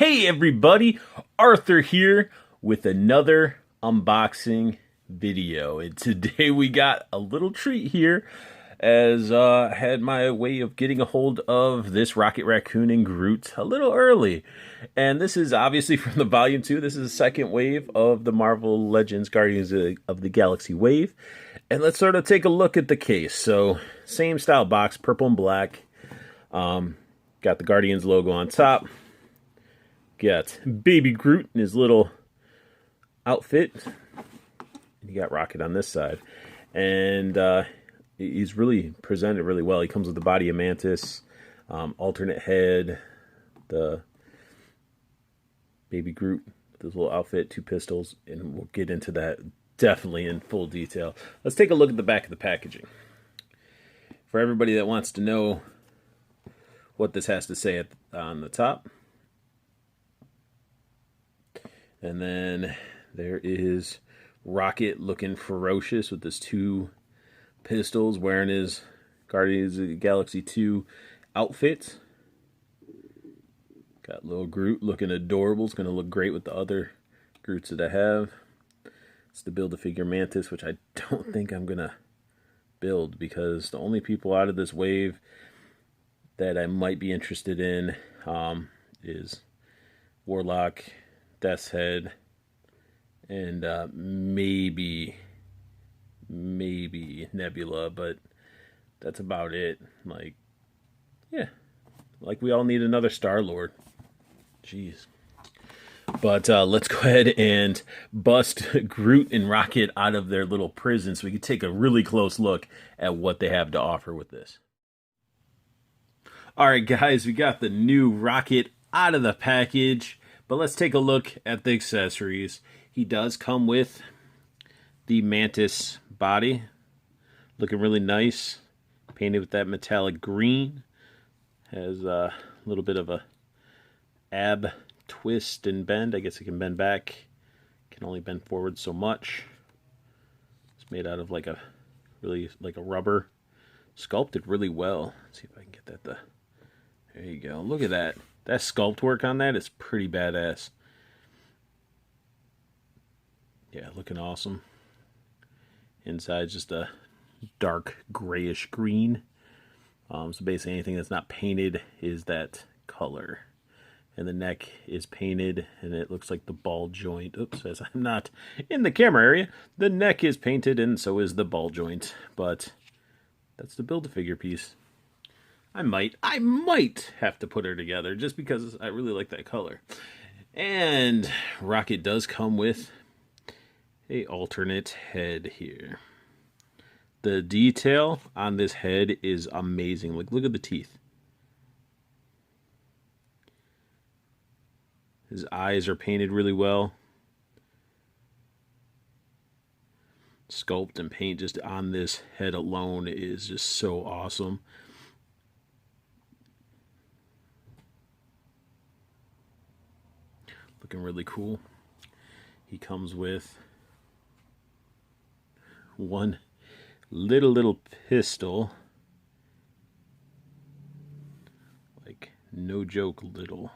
Hey everybody, Arthur here with another unboxing video. And today we got a little treat here as I had my way of getting a hold of this Rocket Raccoon and Groot a little early. And this is obviously from the Volume 2. This is the second wave of the Marvel Legends Guardians of the Galaxy wave. And let's sort of take a look at the case. So, same style box, purple and black. Got the Guardians logo on top. Got Baby Groot in his little outfit. You got Rocket on this side. And he's really presented really well. He comes with the body of Mantis, alternate head, the Baby Groot with his little outfit, two pistols, and we'll get into that definitely in full detail. Let's take a look at the back of the packaging. For everybody that wants to know what this has to say on the top. And then there is Rocket looking ferocious with his two pistols, wearing his Guardians of the Galaxy 2 outfit. Got little Groot looking adorable. It's going to look great with the other Groots that I have. It's the Build-A-Figure Mantis, which I don't think I'm going to build because the only people out of this wave that I might be interested in is Warlock, Death's Head, and maybe Nebula, but that's about it. Like, yeah, like we all need another Star-Lord. Jeez. But let's go ahead and bust Groot and Rocket out of their little prison so we can take a really close look at what they have to offer with this. Alright guys, we got the new Rocket out of the package. But let's take a look at the accessories. He does come with the Mantis body. Looking really nice. Painted with that metallic green. Has a little bit of a ab twist and bend. I guess it can bend back. Can only bend forward so much. It's made out of like a rubber. Sculpted really well. Let's see if I can get that. There you go. Look at that. That sculpt work on that is pretty badass. Yeah, looking awesome. Inside's just a dark grayish green. So basically anything that's not painted is that color. And the neck is painted and it looks like the ball joint. Oops, as I'm not in the camera area. The neck is painted and so is the ball joint. But that's the Build-A-Figure piece. I might have to put her together just because I really like that color. And Rocket does come with a alternate head here. The detail on this head is amazing. Like, look at the teeth. His eyes are painted really well. Sculpt and paint just on this head alone is just so awesome. Looking really cool. He comes with one little pistol. Like, no joke little.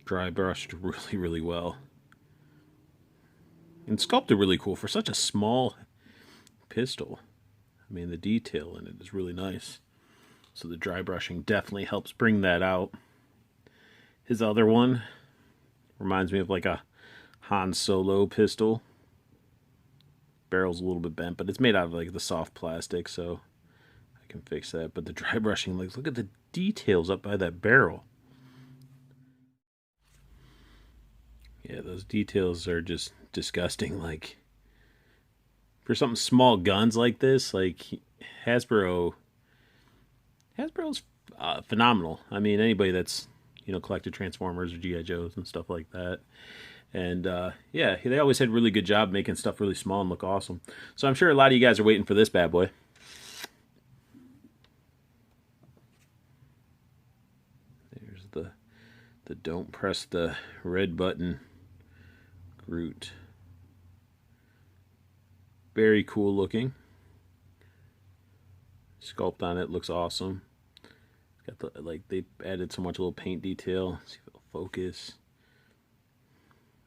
Dry brushed really well. And sculpted really cool for such a small pistol. I mean, the detail in it is really nice. So the dry brushing definitely helps bring that out. His other one reminds me of like a Han Solo pistol. Barrel's a little bit bent, but it's made out of like the soft plastic, so I can fix that. But the dry brushing, like, look at the details up by that barrel. Yeah, those details are just disgusting. Like, for something small guns like this, like Hasbro's phenomenal. I mean, anybody that's, you know, collected Transformers or G.I. Joes and stuff like that. And yeah, they always had a really good job making stuff really small and look awesome. So I'm sure a lot of you guys are waiting for this bad boy. There's the don't press the red button Groot. Very cool looking. sculpt on it. Looks awesome. Got the, like, they added so much little paint detail. Let's see if it'll focus.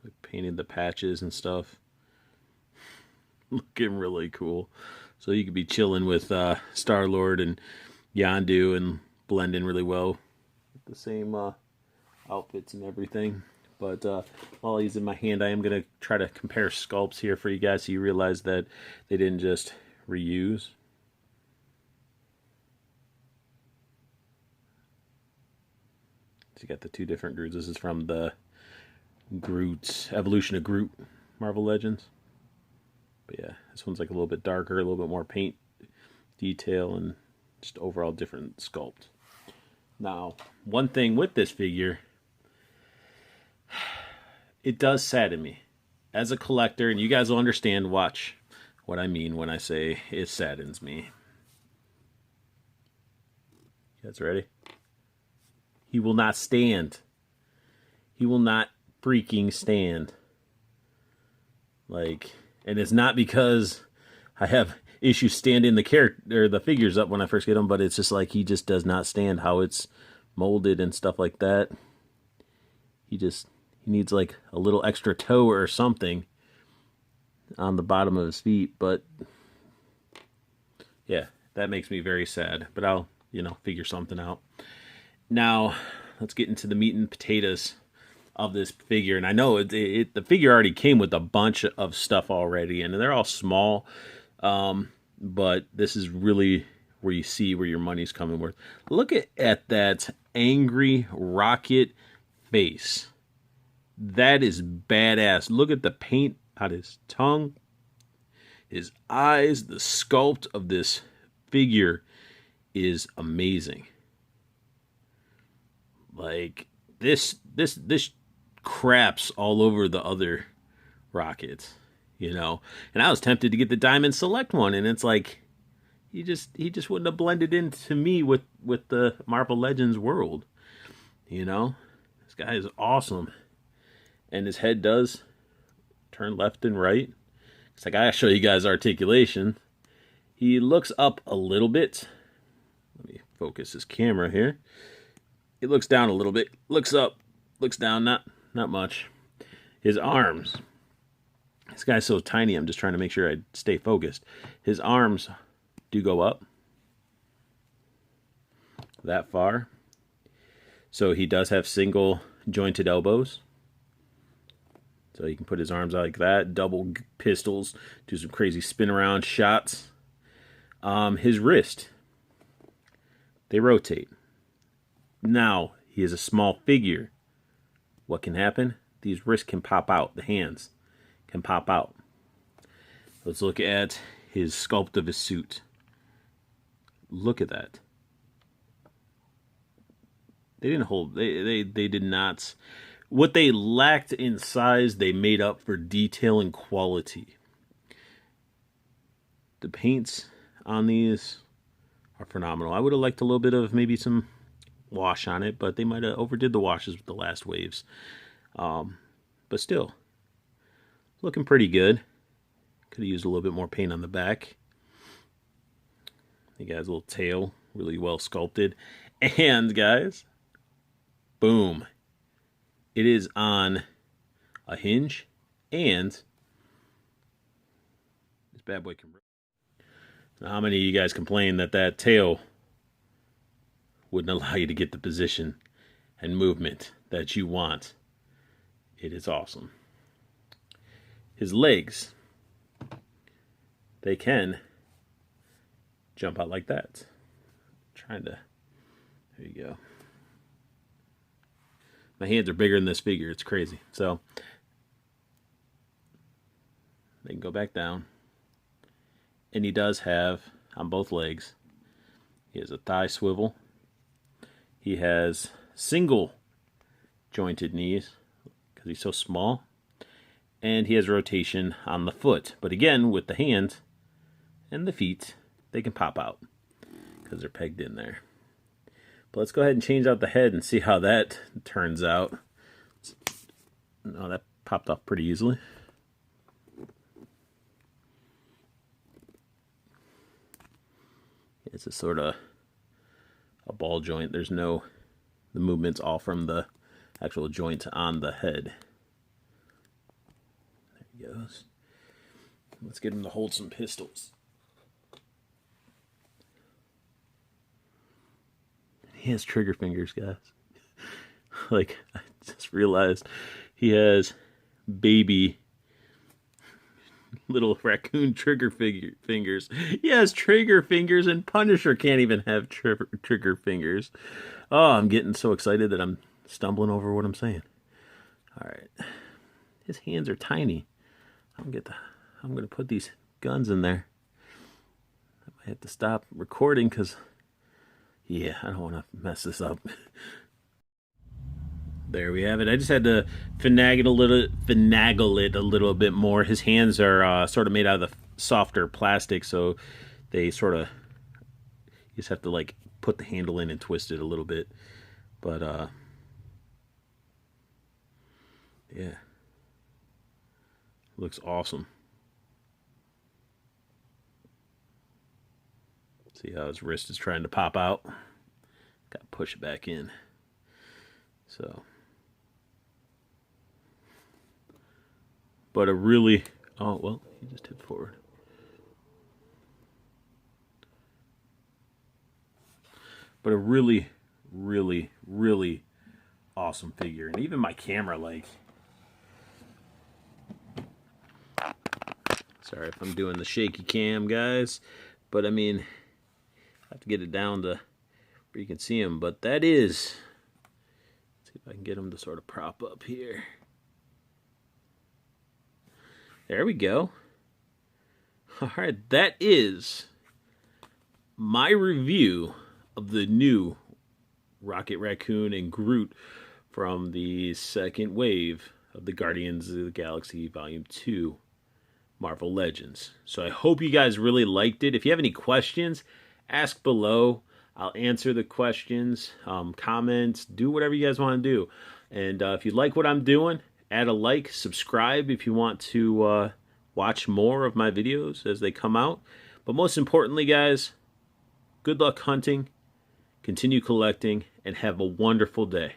Like, painted the patches and stuff. Looking really cool. So you could be chilling with Star-Lord and Yondu and blend in really well with the same outfits and everything. But while he's in my hand, I am going to try to compare sculpts here for you guys so you realize that they didn't just reuse. So you got the two different Groots. This is from the Groot, Evolution of Groot Marvel Legends. But yeah, this one's like a little bit darker, a little bit more paint detail, and just overall different sculpt. Now, one thing with this figure, it does sadden me. As a collector, and you guys will understand, watch what I mean when I say it saddens me. You guys ready? He will not stand. He will not freaking stand. Like, and it's not because I have issues standing the character or the figures up when I first get them, but it's just like he just does not stand how it's molded and stuff like that. He needs like a little extra toe or something on the bottom of his feet, but yeah, that makes me very sad, but I'll, figure something out. Now, let's get into the meat and potatoes of this figure. And I know the figure already came with a bunch of stuff already, and they're all small, but this is really where you see where your money's coming worth. Look at that angry Rocket face. That is badass. Look at the paint on his tongue, his eyes. The sculpt of this figure is amazing. Like, this craps all over the other Rockets, And I was tempted to get the Diamond Select one, and it's like he just wouldn't have blended into me with the Marvel Legends world. This guy is awesome. And his head does turn left and right. It's like, I gotta show you guys articulation. He looks up a little bit. Let me focus his camera here. He looks down a little bit. Looks up. Looks down. Not much. His arms. This guy's so tiny. I'm just trying to make sure I stay focused. His arms do go up that far. So he does have single jointed elbows. So he can put his arms out like that, double pistols, do some crazy spin around shots. His wrist, they rotate. Now, he is a small figure. What can happen? These wrists can pop out. The hands can pop out. Let's look at his sculpt of his suit. Look at that. They didn't hold, they did not. What they lacked in size, they made up for detail and quality. The paints on these are phenomenal. I would have liked a little bit of maybe some wash on it, but they might have overdid the washes with the last waves. But still, looking pretty good. Could have used a little bit more paint on the back. You guys, a little tail, really well sculpted. And guys, boom. It is on a hinge, and this bad boy can. Now, how many of you guys complain that tail wouldn't allow you to get the position and movement that you want? It is awesome. His legs, they can jump out like that. There you go. My hands are bigger than this figure. It's crazy. So they can go back down. And he does have, on both legs, he has a thigh swivel. He has single jointed knees because he's so small. And he has rotation on the foot. But again, with the hand and the feet, they can pop out because they're pegged in there. But let's go ahead and change out the head and see how that turns out. Oh, that popped off pretty easily. It's a sort of a ball joint. There's no, the movement's all from the actual joint on the head. There he goes. Let's get him to hold some pistols. He has trigger fingers, guys. Like, I just realized he has baby little raccoon trigger fingers. He has trigger fingers, and Punisher can't even have trigger fingers. Oh, I'm getting so excited that I'm stumbling over what I'm saying. All right. His hands are tiny. I'm going to put these guns in there. I might have to stop recording because, yeah, I don't want to mess this up. There we have it. I just had to finagle it a little bit more. His hands are sort of made out of the softer plastic, so they sort of, you just have to like put the handle in and twist it a little bit. But yeah, looks awesome. See how his wrist is trying to pop out? Got to push it back in. So, but a really, oh, well, he just tipped forward. But a really, really, really awesome figure. And even my camera, like, sorry if I'm doing the shaky cam, guys. But, I mean, I have to get it down to where you can see him. But that is, let's see if I can get him to sort of prop up here. There we go. All right, that is my review of the new Rocket Raccoon and Groot from the second wave of the Guardians of the Galaxy Volume 2 Marvel Legends. So I hope you guys really liked it. If you have any questions, ask below. I'll answer the questions, comments, do whatever you guys want to do. And if you like what I'm doing, add a like, subscribe if you want to watch more of my videos as they come out. But most importantly, guys, good luck hunting, continue collecting, and have a wonderful day.